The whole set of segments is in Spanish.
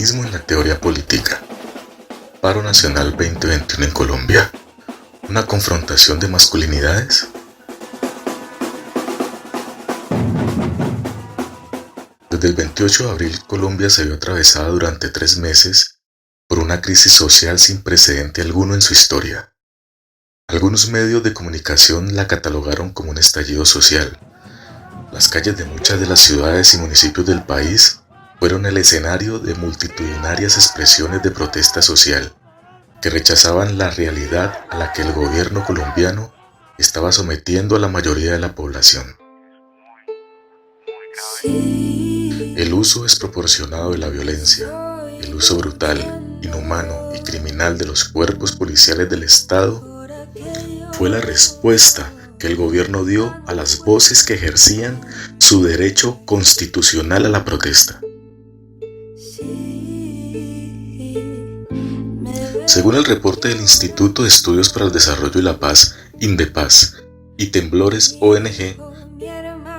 Feminismo en la teoría política. Paro Nacional 2021 en Colombia. ¿Una confrontación de masculinidades? Desde el 28 de abril, Colombia se vio atravesada durante 3 meses por una crisis social sin precedente alguno en su historia. Algunos medios de comunicación la catalogaron como un estallido social. Las calles de muchas de las ciudades y municipios del país fueron el escenario de multitudinarias expresiones de protesta social que rechazaban la realidad a la que el gobierno colombiano estaba sometiendo a la mayoría de la población. El uso desproporcionado de la violencia, el uso brutal, inhumano y criminal de los cuerpos policiales del Estado fue la respuesta que el gobierno dio a las voces que ejercían su derecho constitucional a la protesta. Según el reporte del Instituto de Estudios para el Desarrollo y la Paz, INDEPAZ, y Temblores ONG,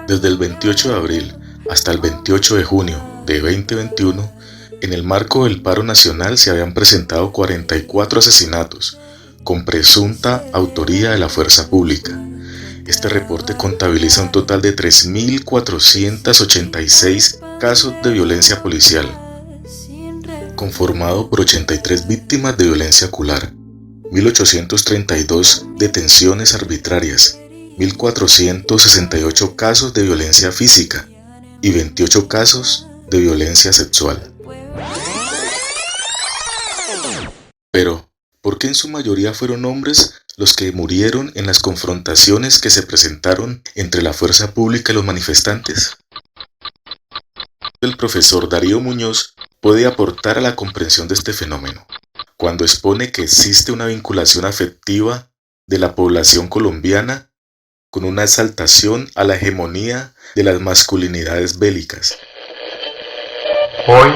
desde el 28 de abril hasta el 28 de junio de 2021, en el marco del paro nacional se habían presentado 44 asesinatos con presunta autoría de la fuerza pública. Este reporte contabiliza un total de 3.486 casos de violencia policial, conformado por 83 víctimas de violencia ocular, 1.832 detenciones arbitrarias, 1.468 casos de violencia física y 28 casos de violencia sexual. Pero, ¿por qué en su mayoría fueron hombres los que murieron en las confrontaciones que se presentaron entre la fuerza pública y los manifestantes? El profesor Darío Muñoz puede aportar a la comprensión de este fenómeno, cuando expone que existe una vinculación afectiva de la población colombiana con una exaltación a la hegemonía de las masculinidades bélicas. Hoy,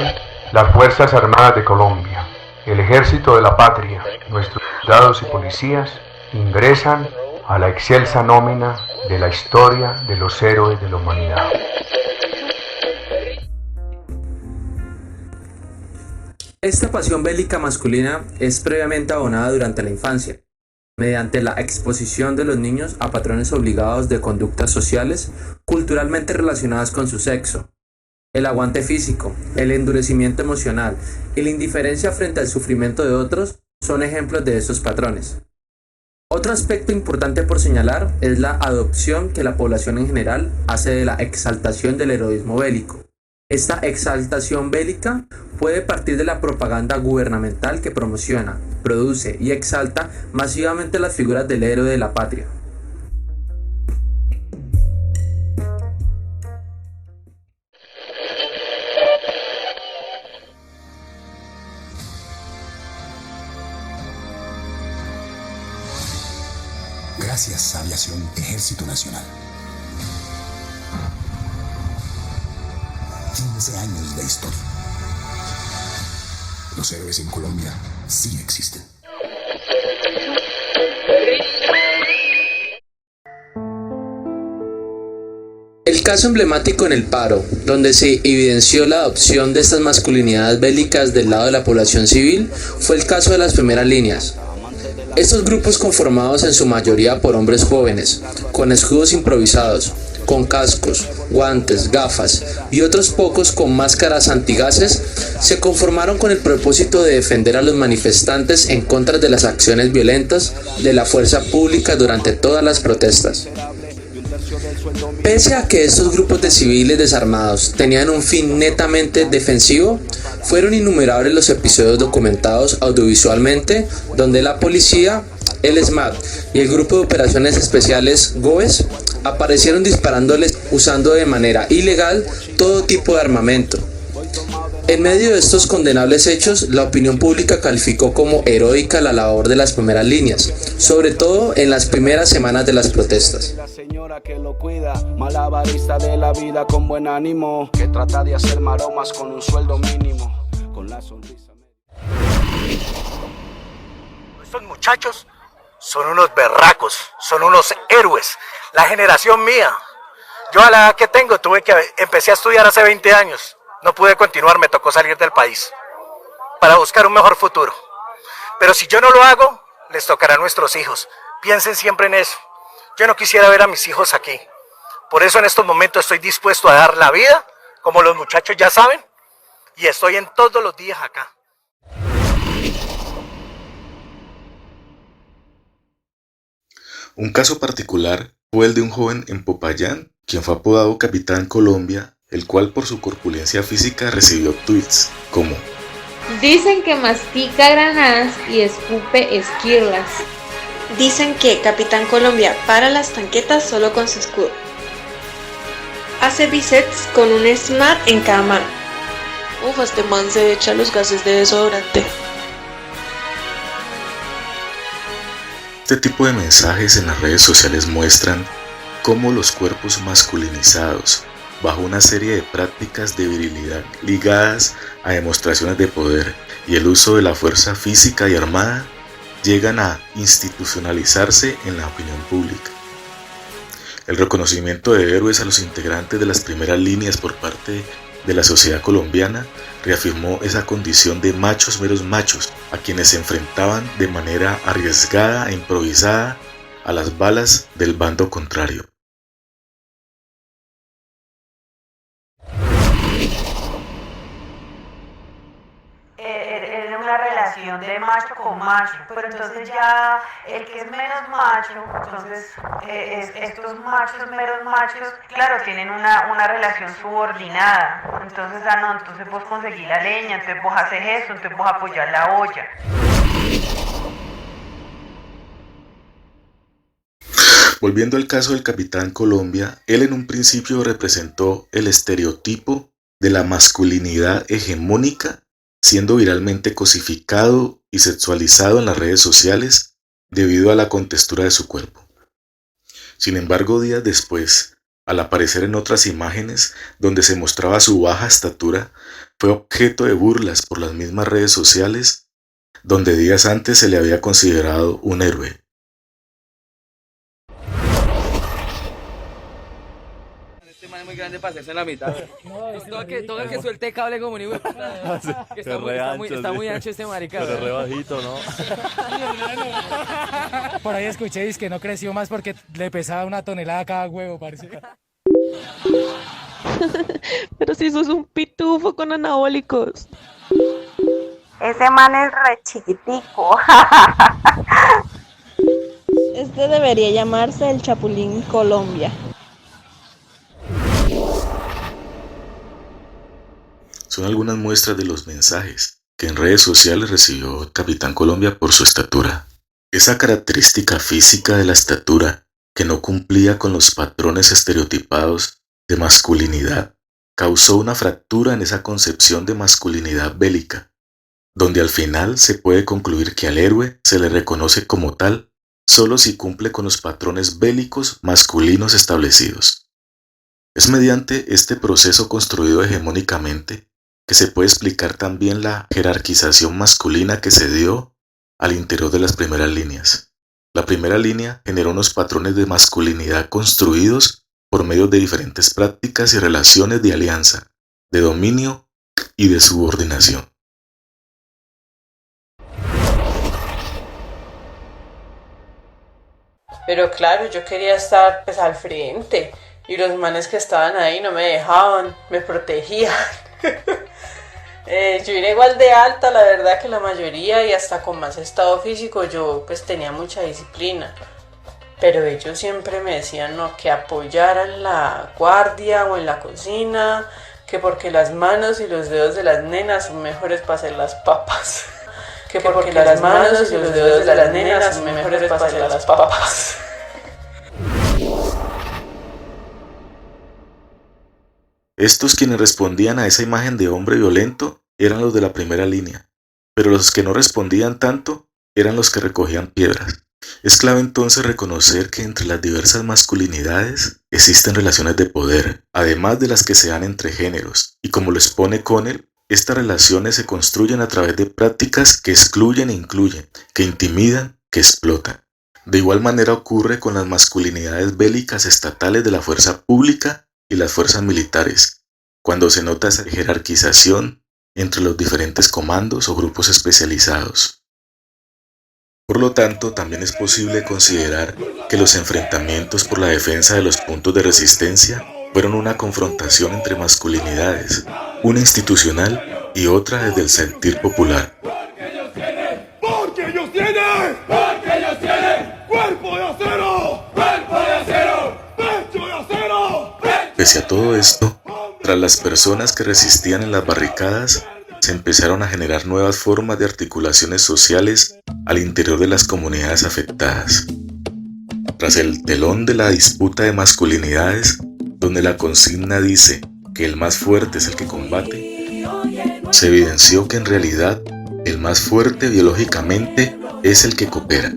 las Fuerzas Armadas de Colombia, el Ejército de la Patria, nuestros soldados y policías ingresan a la excelsa nómina de la historia de los héroes de la humanidad. Esta pasión bélica masculina es previamente abonada durante la infancia, mediante la exposición de los niños a patrones obligados de conductas sociales culturalmente relacionadas con su sexo. El aguante físico, el endurecimiento emocional y la indiferencia frente al sufrimiento de otros son ejemplos de estos patrones. Otro aspecto importante por señalar es la adopción que la población en general hace de la exaltación del heroísmo bélico. Esta exaltación bélica puede partir de la propaganda gubernamental que promociona, produce y exalta masivamente las figuras del héroe de la patria. Gracias, Aviación Ejército Nacional. 15 años de historia. Los héroes en Colombia sí existen. El caso emblemático en el paro, donde se evidenció la adopción de estas masculinidades bélicas del lado de la población civil, fue el caso de las primeras líneas. Estos grupos, conformados en su mayoría por hombres jóvenes, con escudos improvisados, con cascos, guantes, gafas y otros pocos con máscaras antigases, se conformaron con el propósito de defender a los manifestantes en contra de las acciones violentas de la fuerza pública durante todas las protestas. Pese a que estos grupos de civiles desarmados tenían un fin netamente defensivo, fueron innumerables los episodios documentados audiovisualmente donde la policía, el SMAT y el Grupo de Operaciones Especiales GOES aparecieron disparándoles usando de manera ilegal todo tipo de armamento. En medio de estos condenables hechos, la opinión pública calificó como heroica la labor de las primeras líneas, sobre todo en las primeras semanas de las protestas. La señora que lo cuida, malabarista de la vida con buen ánimo, que trata de hacer maromas con un sueldo mínimo, con la sonrisa. Estos muchachos son unos berracos, son unos héroes, la generación mía. Yo a la edad que tengo empecé a estudiar hace 20 años. No pude continuar, me tocó salir del país. para buscar un mejor futuro. Pero si yo no lo hago, les tocará a nuestros hijos. Piensen siempre en eso. Yo no quisiera ver a mis hijos aquí. Por eso en estos momentos estoy dispuesto a dar la vida, como los muchachos ya saben, y estoy en todos los días acá. Un caso particular fue el de un joven en Popayán, quien fue apodado Capitán Colombia, el cual por su corpulencia física recibió tweets como: dicen que mastica granadas y escupe esquirlas. Dicen que Capitán Colombia para las tanquetas solo con su escudo. Hace bíceps con un smart en cada mano. Uf, este man se echa los gases de desodorante. Este tipo de mensajes en las redes sociales muestran cómo los cuerpos masculinizados, bajo una serie de prácticas de virilidad ligadas a demostraciones de poder y el uso de la fuerza física y armada, llegan a institucionalizarse en la opinión pública. El reconocimiento de héroes a los integrantes de las primeras líneas por parte de la sociedad colombiana reafirmó esa condición de machos meros machos, a quienes se enfrentaban de manera arriesgada e improvisada a las balas del bando contrario. Es una relación de macho con macho, pero entonces ya el que es menos macho, entonces estos machos, meros machos, claro, tienen una relación subordinada, entonces no, entonces vos conseguís la leña, entonces vos haces eso, entonces vos apoyás la olla. Volviendo al caso del Capitán Colombia, él en un principio representó el estereotipo de la masculinidad hegemónica, siendo viralmente cosificado y sexualizado en las redes sociales debido a la contextura de su cuerpo. Sin embargo, días después, al aparecer en otras imágenes donde se mostraba su baja estatura, fue objeto de burlas por las mismas redes sociales, donde días antes se le había considerado un héroe. Muy grande para hacerse en la mitad. Todo que suelte cable como ni que está muy ancho este marica. Pero re bajito, ¿no? Por ahí escuché que no creció más porque le pesaba 1 tonelada cada huevo, parece. Pero si sos un pitufo con anabólicos. Ese man es re chiquitico. Este debería llamarse el Chapulín Colombia. Son algunas muestras de los mensajes que en redes sociales recibió el Capitán Colombia por su estatura. Esa característica física de la estatura, que no cumplía con los patrones estereotipados de masculinidad, causó una fractura en esa concepción de masculinidad bélica, donde al final se puede concluir que al héroe se le reconoce como tal solo si cumple con los patrones bélicos masculinos establecidos. Es mediante este proceso construido hegemónicamente que se puede explicar también la jerarquización masculina que se dio al interior de las primeras líneas. La primera línea generó unos patrones de masculinidad construidos por medio de diferentes prácticas y relaciones de alianza, de dominio y de subordinación. Pero claro, yo quería estar pues al frente y los manes que estaban ahí no me dejaban, me protegían. Yo era igual de alta, la verdad, que la mayoría y hasta con más estado físico. Yo pues tenía mucha disciplina, pero ellos siempre me decían no, que apoyara en la guardia o en la cocina, que porque las manos y los dedos de las nenas son mejores para hacer las papas, que porque las manos y los dedos de las nenas son mejores para hacer las papas. Estos quienes respondían a esa imagen de hombre violento eran los de la primera línea, pero los que no respondían tanto eran los que recogían piedras. Es clave entonces reconocer que entre las diversas masculinidades existen relaciones de poder, además de las que se dan entre géneros, y como lo expone Connell, estas relaciones se construyen a través de prácticas que excluyen e incluyen, que intimidan, que explotan. De igual manera ocurre con las masculinidades bélicas estatales de la fuerza pública y las fuerzas militares, cuando se nota esa jerarquización entre los diferentes comandos o grupos especializados. Por lo tanto, también es posible considerar que los enfrentamientos por la defensa de los puntos de resistencia fueron una confrontación entre masculinidades, una institucional y otra desde el sentir popular. Porque ellos tienen cuerpo de acero, pecho de acero. Pese a todo esto, tras las personas que resistían en las barricadas, se empezaron a generar nuevas formas de articulaciones sociales al interior de las comunidades afectadas. Tras el telón de la disputa de masculinidades, donde la consigna dice que el más fuerte es el que combate, se evidenció que en realidad el más fuerte biológicamente es el que coopera.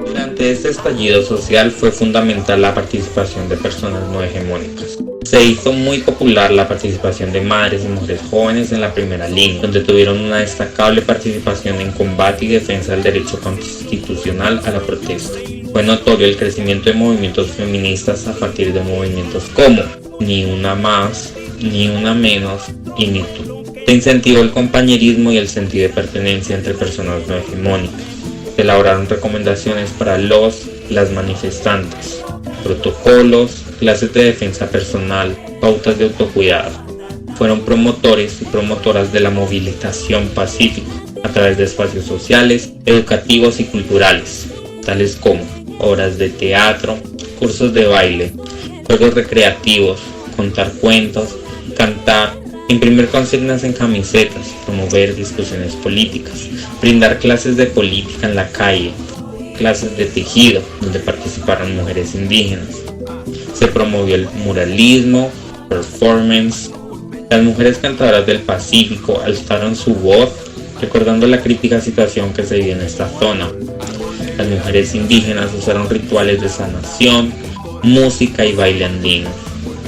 Durante este estallido social fue fundamental la participación de personas no hegemónicas. Se hizo muy popular la participación de madres y mujeres jóvenes en la primera línea, donde tuvieron una destacable participación en combate y defensa del derecho constitucional a la protesta. Fue notorio el crecimiento de movimientos feministas a partir de movimientos como Ni Una Más, Ni Una Menos y Me Too. Se incentivó el compañerismo y el sentido de pertenencia entre personas no hegemónicas. Se elaboraron recomendaciones para las manifestantes, protocolos, clases de defensa personal, pautas de autocuidado. Fueron promotores y promotoras de la movilización pacífica a través de espacios sociales, educativos y culturales, tales como obras de teatro, cursos de baile, juegos recreativos, contar cuentos, cantar, imprimir consignas en camisetas, promover discusiones políticas, brindar clases de política en la calle, clases de tejido, donde participaron mujeres indígenas. Se promovió el muralismo, performance. Las mujeres cantadoras del Pacífico alzaron su voz, recordando la crítica situación que se vive en esta zona. Las mujeres indígenas usaron rituales de sanación, música y baile andino.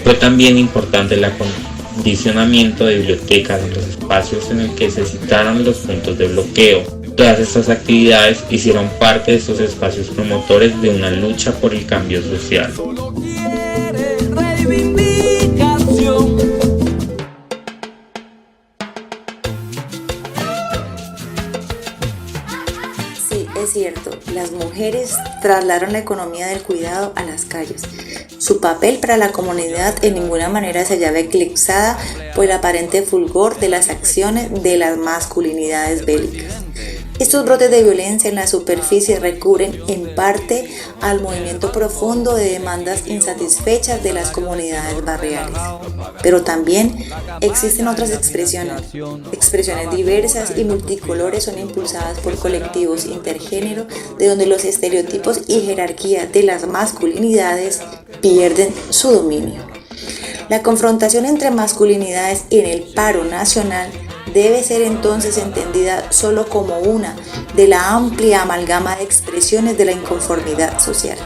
Fue también importante el acondicionamiento de bibliotecas en los espacios en el que se citaron los puntos de bloqueo. Todas estas actividades hicieron parte de estos espacios promotores de una lucha por el cambio social. Sí, es cierto, las mujeres trasladaron la economía del cuidado a las calles. Su papel para la comunidad en ninguna manera se hallaba eclipsada por el aparente fulgor de las acciones de las masculinidades bélicas. Estos brotes de violencia en la superficie recurren en parte al movimiento profundo de demandas insatisfechas de las comunidades barriales. Pero también existen otras expresiones. Expresiones diversas y multicolores son impulsadas por colectivos intergénero, de donde los estereotipos y jerarquías de las masculinidades pierden su dominio. La confrontación entre masculinidades en el paro nacional debe ser entonces entendida solo como una de la amplia amalgama de expresiones de la inconformidad social.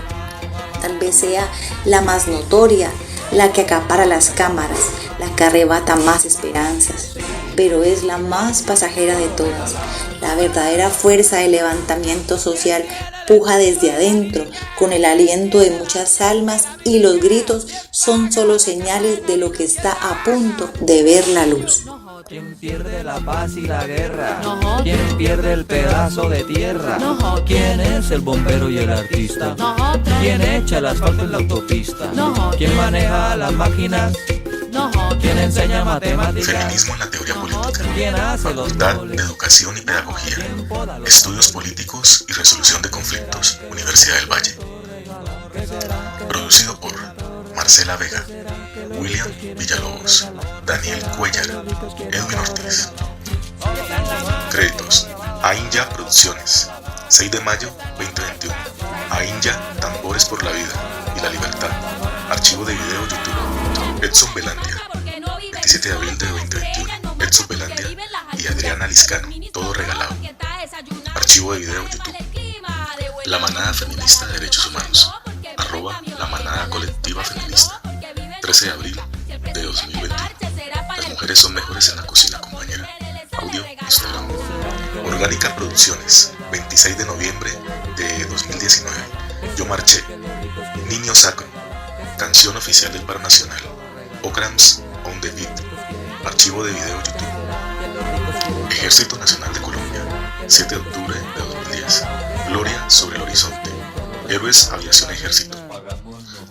Tal vez sea la más notoria, la que acapara las cámaras, la que arrebata más esperanzas, pero es la más pasajera de todas. La verdadera fuerza de levantamiento social puja desde adentro, con el aliento de muchas almas, y los gritos son solo señales de lo que está a punto de ver la luz. ¿Quién pierde la paz y la guerra? ¿Quién pierde el pedazo de tierra? ¿Quién es el bombero y el artista? ¿Quién echa el asfalto en la autopista? ¿Quién maneja las máquinas? ¿Quién enseña matemáticas? Feminismo en la teoría política, Facultad de Educación y Pedagogía, Estudios Políticos y Resolución de Conflictos, Universidad del Valle. Producido por Marcela Vega, William Villalobos, Daniel Cuellar, Edwin Ortiz. Créditos: Ainya Producciones, 6 de mayo 2021. Ainya, Tambores por la Vida y la Libertad. Archivo de video YouTube. Edson Belandia, 27 de abril de 2021. Edson Belandia y Adriana Liscano, todo regalado. Archivo de video YouTube. La Manada Feminista de Derechos Humanos, @ La Manada Colectiva Feminista, 13 de abril de 2021. Las mujeres son mejores en la cocina, compañera. Audio, Instagram. Orgánica Producciones, 26 de noviembre de 2019. Yo marché. Niño Sacro, canción oficial del paro nacional. Ograms on the Beat. Archivo de video YouTube. Ejército Nacional de Colombia, 7 de octubre de 2010. Gloria sobre el horizonte. Héroes Aviación Ejército.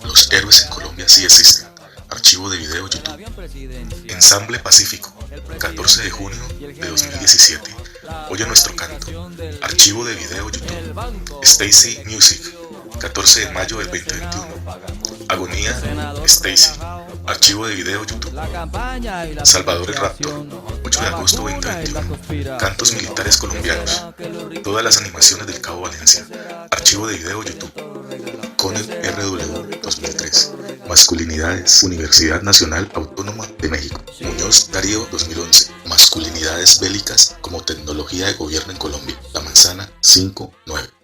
Los héroes en Colombia sí existen. Archivo de video YouTube. Ensamble Pacífico, 14 de junio de 2017. Oye nuestro canto. Archivo de video YouTube. Stacy Music, 14 de mayo del 2021. Agonía, Stacy. Archivo de video YouTube. Salvador el Raptor, 8 de agosto 2021. Cantos militares colombianos. Todas las animaciones del Cabo Valencia. Archivo de video YouTube. Conel RW 2003. Masculinidades. Universidad Nacional Autónoma de México. Muñoz Darío 2011. Masculinidades bélicas como tecnología de gobierno en Colombia. La Manzana 5-9.